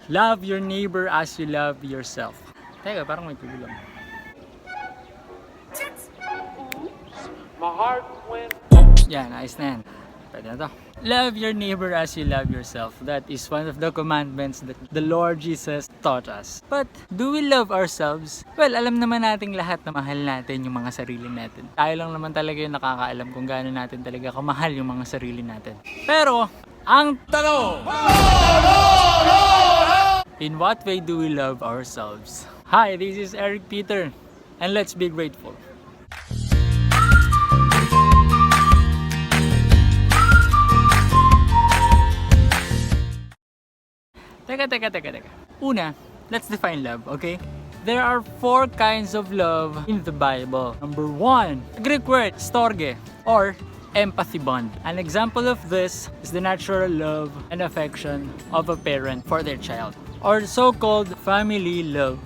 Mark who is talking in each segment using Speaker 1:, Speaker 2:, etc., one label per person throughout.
Speaker 1: Love your neighbor as you love yourself. Teka, parang may kulang.
Speaker 2: My heart went.
Speaker 1: Yan, ayos na yan. Pwede na to. Love your neighbor as you love yourself. That is one of the commandments that the Lord Jesus taught us. But, do we love ourselves? Well, alam naman nating lahat na mahal natin yung mga sarili natin. Tayo lang naman talaga yung nakakaalam kung gaano natin talaga kamahal yung mga sarili natin. Pero, ang tanong! In what way do we love ourselves? Hi, this is Eric Peter, and let's be grateful. Teka. Una, let's define love, okay? There are 4 kinds of love in the Bible. Number 1, the Greek word storge, or empathy bond. An example of this is the natural love and affection of a parent for their child, or so-called family love.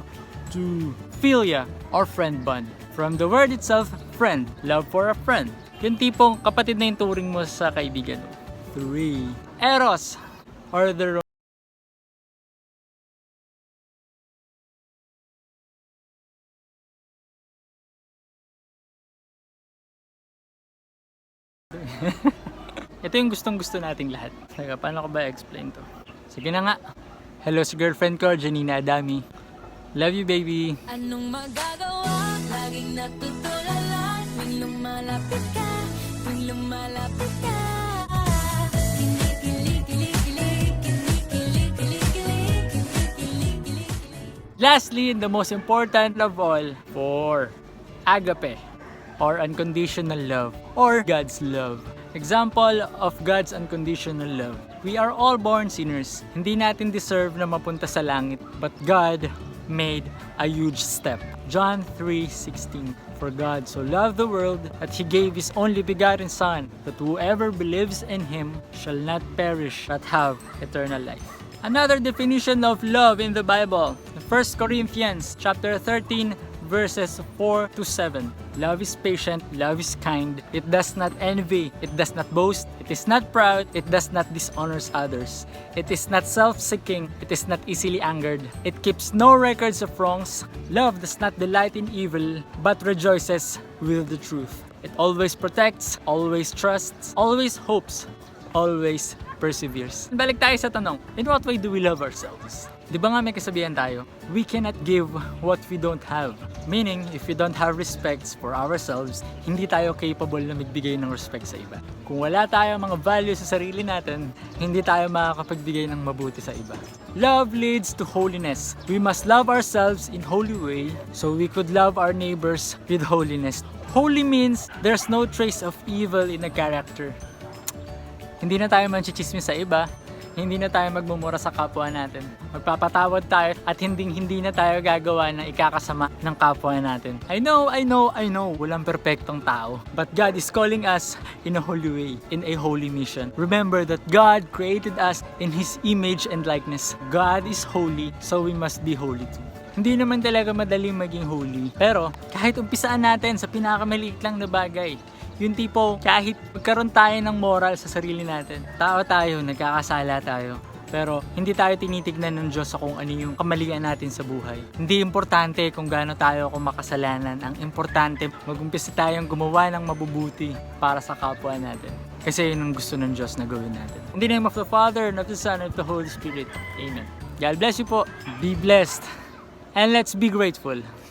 Speaker 1: 2, philia, or friend bond. From the word itself, friend, love for a friend. Yung tipong kapatid na yung turing mo sa kaibigan mo. 3, eros, or the ito yung gustong-gusto nating lahat. Teka, paano ko ba explain to? Sige na nga. Hello sa girlfriend ko, Janina Adami. Love you, baby.
Speaker 3: Anong magagawa? Laging natutulala. Tuwing lumalapit ka, tuwing lumalapit ka.
Speaker 1: Lastly, and the most important of all, 4, agape, or unconditional love, or God's love. Example of God's unconditional love. We are all born sinners. Hindi natin deserve na mapunta sa langit, but God made a huge step. John 3:16. For God so loved the world that He gave His only begotten Son, that whoever believes in Him shall not perish but have eternal life. Another definition of love in the Bible, 1 Corinthians chapter 13, verses 4 to 7. Love is patient, love is kind, it does not envy, it does not boast, it is not proud, it does not dishonor others, it is not self-seeking, it is not easily angered, it keeps no records of wrongs. Love does not delight in evil, but rejoices with the truth. It always protects, always trusts, always hopes, always perseveres. Balik tayo sa tanong, in what way do we love ourselves? Di ba nga may kasabihan tayo, we cannot give what we don't have. Meaning, if we don't have respects for ourselves, hindi tayo capable na magbigay ng respect sa iba. Kung wala tayong mga values sa sarili natin, hindi tayo makakapagbigay ng mabuti sa iba. Love leads to holiness. We must love ourselves in holy way so we could love our neighbors with holiness. Holy means there's no trace of evil in a character. Hindi na tayo manchichismis sa iba, hindi na tayo magmumura sa kapwa natin. Magpapatawad tayo at hindi na tayo gagawa ng ikakasama ng kapwa natin. I know, walang perpektong tao. But God is calling us in a holy way, in a holy mission. Remember that God created us in His image and likeness. God is holy, so we must be holy too. Hindi naman talaga madaling maging holy. Pero kahit umpisaan natin sa pinakamaliit lang na bagay, yung tipo, kahit magkaroon tayo ng moral sa sarili natin, tao tayo, nagkakasala tayo, pero hindi tayo tinitignan ng Diyos sa kung ano yung kamalian natin sa buhay. Hindi importante kung gaano tayo kung makasalanan. Ang importante, mag-umpisa tayong gumawa ng mabubuti para sa kapwa natin. Kasi yun ang gusto ng Diyos na gawin natin. In the name of the Father, and of the Son, and of the Holy Spirit. Amen. God bless you po. Be blessed. And let's be grateful.